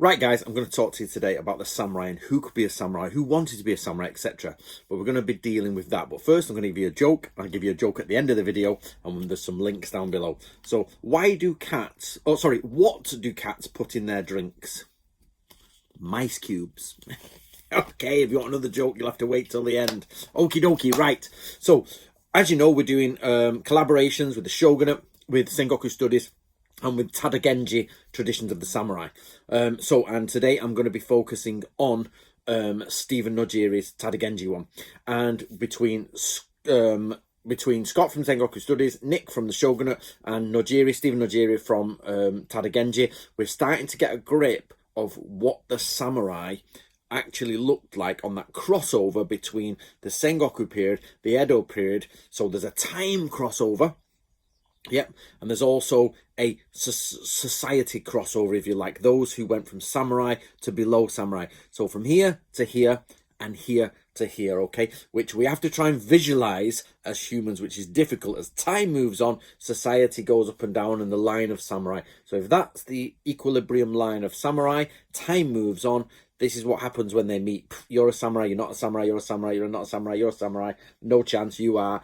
Right, guys, I'm going to talk to you today about the samurai and who could be a samurai, who wanted to be a samurai, etc. But we're going to be dealing with that. But first, I'm going to give you a joke. I'll give you a joke at the end of the video, and there's some links down below. So, what do cats put in their drinks? Mice cubes. Okay, if you want another joke, you'll have to wait till the end. Okie dokie, right. So, as you know, we're doing collaborations with the Shogunate, with Sengoku Studies, and with Tadagenji, Traditions of the Samurai. And today I'm going to be focusing on Stephen Nojiri's Tadagenji one. And between Scott from Sengoku Studies, Nick from the Shogunate, and Stephen Nojiri from Tadagenji, we're starting to get a grip of what the samurai actually looked like on that crossover between the Sengoku period, the Edo period. So there's a time crossover. Yep, and there's also a society crossover, if you like, those who went from samurai to below samurai. So from here to here and here to here, okay, which we have to try and visualize as humans, which is difficult. As time moves on, society goes up and down in the line of samurai. So if that's the equilibrium line of samurai, time moves on. This is what happens when they meet. You're a samurai, you're not a samurai, you're a samurai, you're not a samurai, you're a samurai. No chance, you are.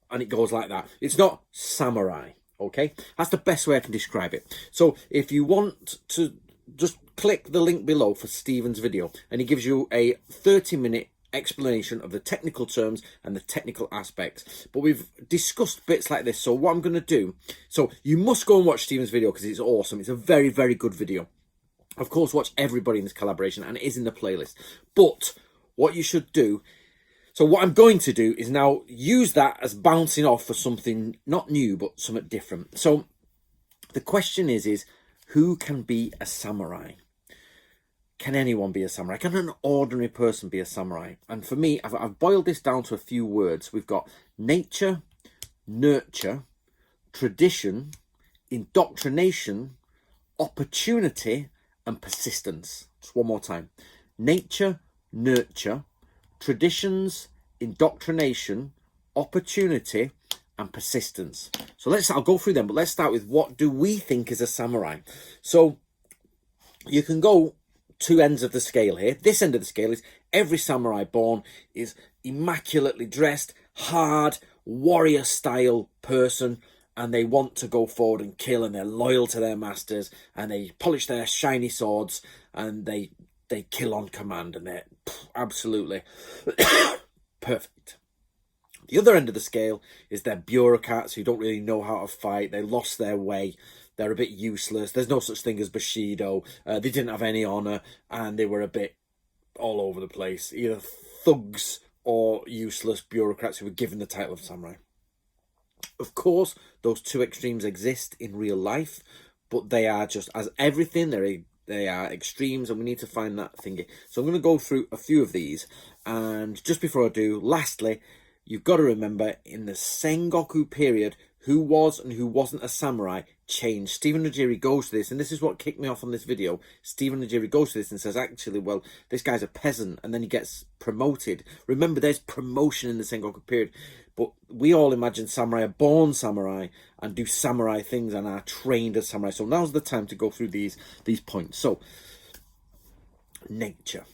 And it goes like that. It's not samurai, okay? That's the best way I can describe it. So if you want to just click the link below for Stephen's video, and he gives you a 30-minute explanation of the technical terms and the technical aspects. But we've discussed bits like this. So what I'm going to do, so you must go and watch Stephen's video because it's awesome. It's a very, very good video. Of course, watch everybody in this collaboration, and it is in the playlist. But what you should do, so what I'm going to do is now use that as bouncing off for something not new, but something different. So the question is who can be a samurai? Can anyone be a samurai? Can an ordinary person be a samurai? And for me, I've boiled this down to a few words. We've got nature, nurture, tradition, indoctrination, opportunity, and persistence. Just one more time. Nature, nurture, traditions, indoctrination, opportunity, and persistence. So I'll go through them, but let's start with what do we think is a samurai? So you can go two ends of the scale here. This end of the scale is every samurai born is immaculately dressed, hard, warrior style person, and they want to go forward and kill, and they're loyal to their masters, and they polish their shiny swords, and they kill on command, and they're absolutely perfect. The other end of the scale is their bureaucrats who don't really know how to fight. They lost their way. They're a bit useless. There's no such thing as Bushido. They didn't have any honor, and they were a bit all over the place. Either thugs or useless bureaucrats who were given the title of samurai. Of course, those two extremes exist in real life, but they are just, as everything, they are extremes, and we need to find that thingy. So I'm going to go through a few of these, and just before I do, lastly, you've got to remember, in the Sengoku period, who was and who wasn't a samurai changed. Stephen Nojiri goes to this, and this is what kicked me off on this video. Stephen Nojiri goes to this and says, actually, well, this guy's a peasant, and then he gets promoted. Remember, there's promotion in the Sengoku period, but we all imagine samurai are born samurai and do samurai things and are trained as samurai. So now's the time to go through these points. So, nature.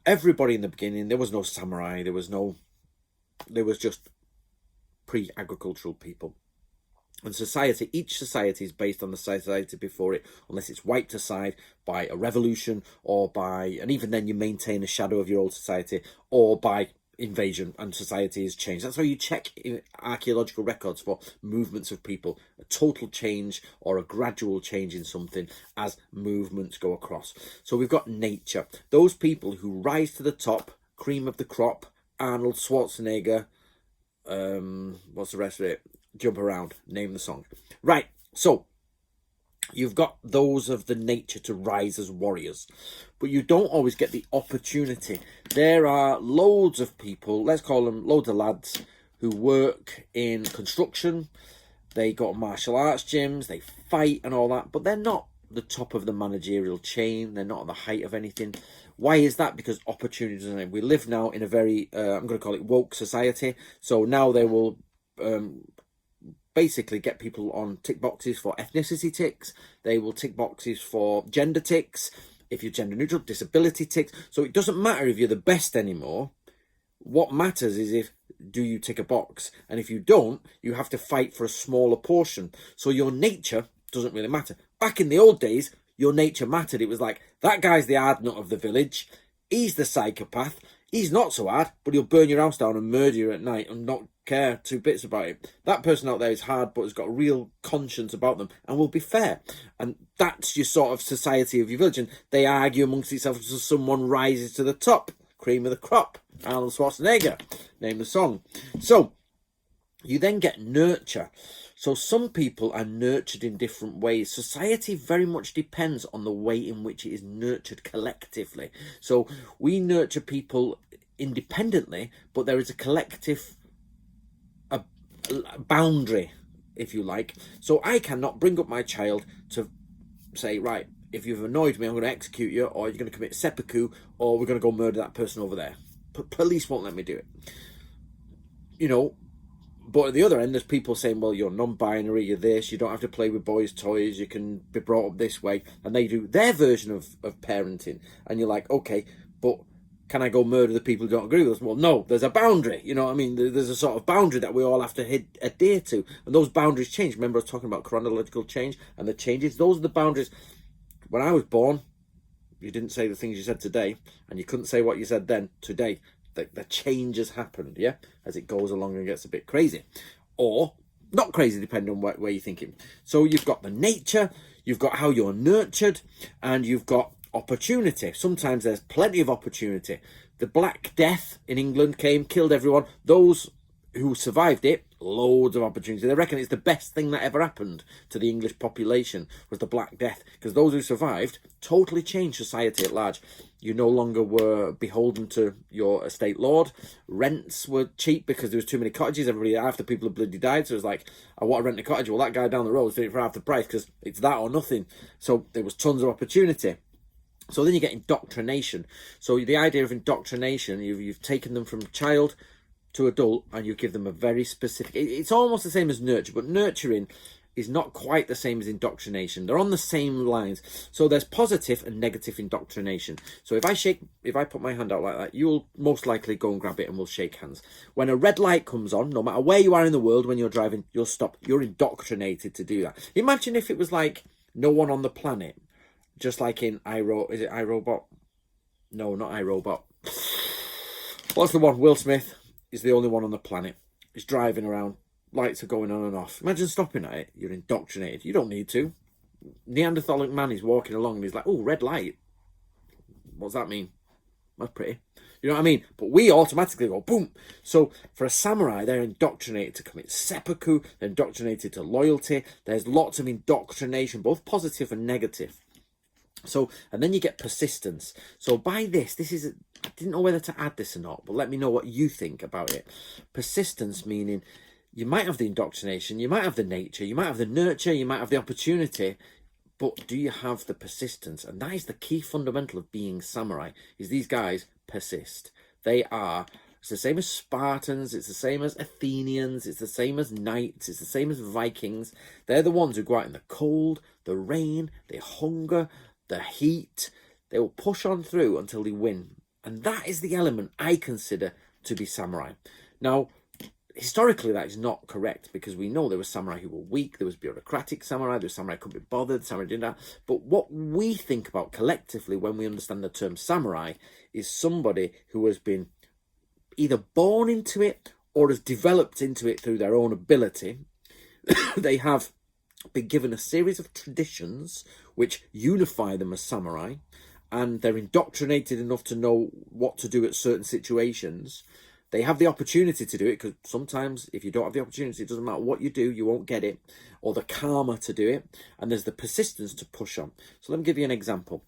Everybody in the beginning, there was no samurai, there was just pre-agricultural people. And society, each society is based on the society before it, unless it's wiped aside by a revolution and even then you maintain a shadow of your old society, or by invasion, and society has changed. That's how you check in archaeological records for movements of people, a total change or a gradual change in something as movements go across. So we've got nature, those people who rise to the top, cream of the crop, Arnold Schwarzenegger, what's the rest of it? Jump around, name the song. Right, so you've got those of the nature to rise as warriors, but you don't always get the opportunity. There are loads of people, let's call them loads of lads, who work in construction. They go to martial arts gyms, they fight and all that, but they're not the top of the managerial chain. They're not at the height of anything. Why is that? Because opportunities. We live now in a very, I'm going to call it woke society. So now they will basically get people on tick boxes for ethnicity ticks. They will tick boxes for gender ticks. if you're gender neutral, disability ticks. So it doesn't matter if you're the best anymore. What matters is do you tick a box? And if you don't, you have to fight for a smaller portion. So your nature doesn't really matter. Back in the old days, your nature mattered. It was like, that guy's the hard nut of the village. He's the psychopath. He's not so hard, but he'll burn your house down and murder you at night and not care two bits about it. That person out there is hard, but has got a real conscience about them and will be fair. And that's your sort of society of your village. And they argue amongst themselves until someone rises to the top. Cream of the crop. Arnold Schwarzenegger, name the song. So you then get nurture. So some people are nurtured in different ways. Society very much depends on the way in which it is nurtured collectively. So we nurture people independently, but there is a collective boundary, if you like. So I cannot bring up my child to say, right, if you've annoyed me, I'm going to execute you, or you're going to commit seppuku, or we're going to go murder that person over there. Police won't let me do it. You know, but at the other end, there's people saying, well, you're non-binary, you're this, you don't have to play with boys' toys, you can be brought up this way. And they do their version of parenting. And you're like, okay, but can I go murder the people who don't agree with us? Well, no, there's a boundary. You know what I mean? There's a sort of boundary that we all have to adhere to. And those boundaries change. Remember I was talking about chronological change and the changes? Those are the boundaries. When I was born, you didn't say the things you said today, and you couldn't say what you said then today. The change has happened, yeah, as it goes along and gets a bit crazy. Or not crazy, depending on where you're thinking. So you've got the nature, you've got how you're nurtured, and you've got opportunity. Sometimes there's plenty of opportunity. The Black Death in England came, killed everyone. Those who survived it, loads of opportunity. They reckon it's the best thing that ever happened to the English population was the Black Death, because those who survived totally changed society at large. You no longer were beholden to your estate lord. Rents were cheap because there was too many cottages. Half the people had bloody died. So it was like, I want to rent a cottage. Well, that guy down the road is doing it for half the price because it's that or nothing. So there was tons of opportunity. So then you get indoctrination. So the idea of indoctrination, you've taken them from child to adult and you give them a very specific, it's almost the same as nurture, but nurturing is not quite the same as indoctrination. They're on the same lines. So there's positive and negative indoctrination. So if I put my hand out like that, you'll most likely go and grab it and we'll shake hands. When a red light comes on, no matter where you are in the world, when you're driving, you'll stop. You're indoctrinated to do that. Imagine if it was like no one on the planet, just like in is it iRobot? No, not iRobot. What's the one? Will Smith is the only one on the planet. He's driving around. Lights are going on and off. Imagine stopping at it. You're indoctrinated. You don't need to. Neanderthalic man is walking along and he's like, oh, red light. What's that mean? That's pretty. You know what I mean? But we automatically go, boom. So for a samurai, they're indoctrinated to commit seppuku. They're indoctrinated to loyalty. There's lots of indoctrination, both positive and negative. So, and then you get persistence. So by this is, I didn't know whether to add this or not, but let me know what you think about it. Persistence meaning you might have the indoctrination, you might have the nature, you might have the nurture, you might have the opportunity, but do you have the persistence? And that is the key fundamental of being samurai, is these guys persist. They are, it's the same as Spartans, it's the same as Athenians, it's the same as knights, it's the same as Vikings. They're the ones who go out in the cold, the rain, the hunger, the heat. They will push on through until they win. And that is the element I consider to be samurai. Now, historically, that is not correct, because we know there were samurai who were weak, there was bureaucratic samurai, there was samurai who couldn't be bothered, samurai didn't that. But what we think about collectively when we understand the term samurai is somebody who has been either born into it or has developed into it through their own ability. They have been given a series of traditions which unify them as samurai, and they're indoctrinated enough to know what to do at certain situations. They have the opportunity to do it, because sometimes if you don't have the opportunity, it doesn't matter what you do, you won't get it, or the karma to do it, and there's the persistence to push on. So let me give you an example.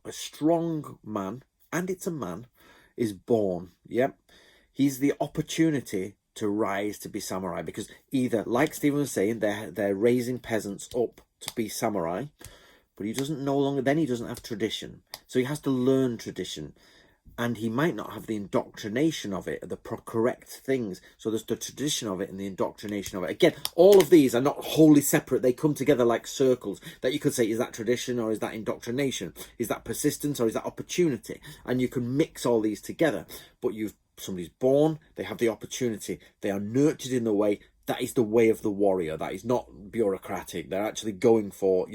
A strong man, and it's a man, is born, yep. He's the opportunity to rise to be samurai, because either, like Stephen was saying, they're raising peasants up to be samurai, but he doesn't have tradition. So he has to learn tradition. and he might not have the indoctrination of it, the correct things. So there's the tradition of it and the indoctrination of it. Again, all of these are not wholly separate. They come together like circles that you could say, is that tradition or is that indoctrination? Is that persistence or is that opportunity? And you can mix all these together. But somebody's born, they have the opportunity, they are nurtured in the way. That is the way of the warrior. That is not bureaucratic. They're actually going for,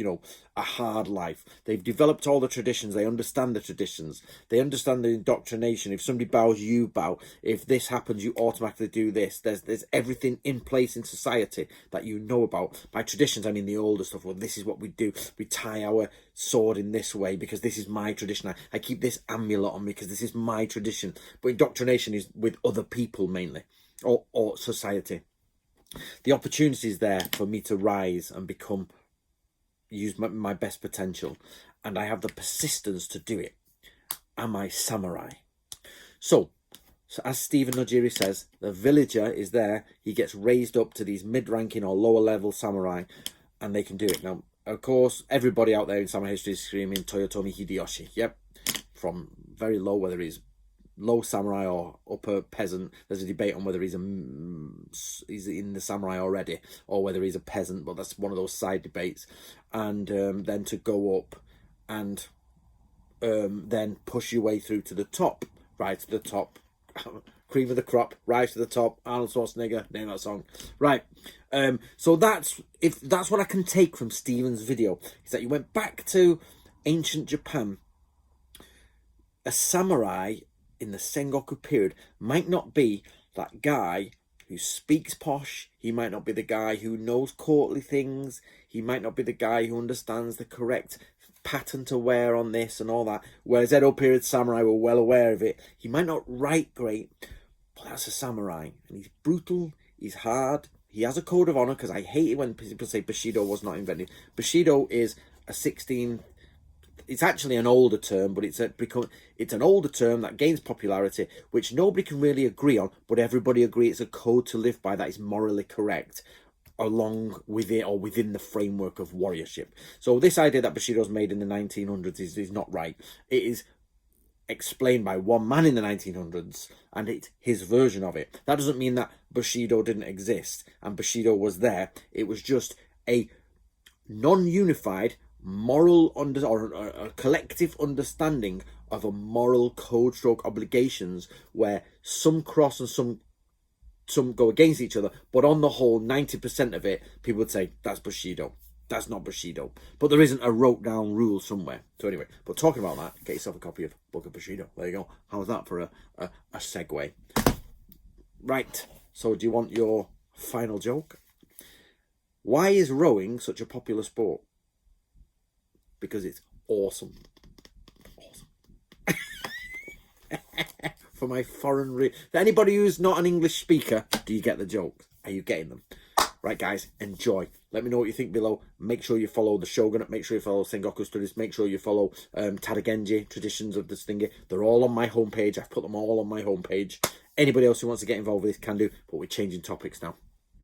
a hard life. They've developed all the traditions. They understand the traditions. They understand the indoctrination. If somebody bows, you bow. If this happens, you automatically do this. There's everything in place in society that you know about. By traditions, I mean the older stuff. Well, this is what we do. We tie our sword in this way because this is my tradition. I keep this amulet on because this is my tradition. But indoctrination is with other people mainly, or society. The opportunity is there for me to rise and use my best potential, and I have the persistence to do it. Am I samurai? So as Stephen Nojiri says, the villager is there. He gets raised up to these mid-ranking or lower-level samurai, and they can do it. Now, of course, everybody out there in samurai history is screaming Toyotomi Hideyoshi. Yep, from very low, whether he's low samurai or upper peasant. There's a debate on whether he's in the samurai already or whether he's a peasant, but that's one of those side debates. And then to go up and then push your way through to the top, right to the top, cream of the crop, rise to the top. Arnold Schwarzenegger, name that song, right? So that's what I can take from Stephen's video, is that you went back to ancient Japan. A samurai in the Sengoku period might not be that guy who speaks posh. He might not be the guy who knows courtly things. He might not be the guy who understands the correct pattern to wear on this and all that. Whereas Edo period samurai were well aware of it. He might not write great, but that's a samurai. And he's brutal, he's hard. He has a code of honor, because I hate it when people say Bushido was not invented. Bushido is a 16th. It's actually an older term, but it's an older term that gains popularity, which nobody can really agree on, but everybody agrees it's a code to live by that is morally correct, along with it or within the framework of warriorship. So this idea that Bushido's made in the 1900s is not right. It is explained by one man in the 1900s, and it's his version of it. That doesn't mean that Bushido didn't exist and Bushido was there. It was just a non-unified moral or a collective understanding of a moral code stroke obligations, where some cross and some go against each other, but on the whole 90% of it people would say that's Bushido, that's not Bushido, but there isn't a wrote down rule somewhere. So anyway, but talking about that, get yourself a copy of Book of Bushido. There you go. How's that for a segue? Right, so do you want your final joke? Why is rowing such a popular sport? Because it's awesome. For my foreign anybody who's not an English speaker, do you get the jokes? Are you getting them? Right, guys, enjoy. Let me know what you think below. Make sure you follow the Shogunate. Make sure you follow Sengoku Studies. Make sure you follow Tadagenji, Traditions of the Thingy. They're all on my homepage. I've put them all on my homepage. Anybody else who wants to get involved with this can do, but we're changing topics now.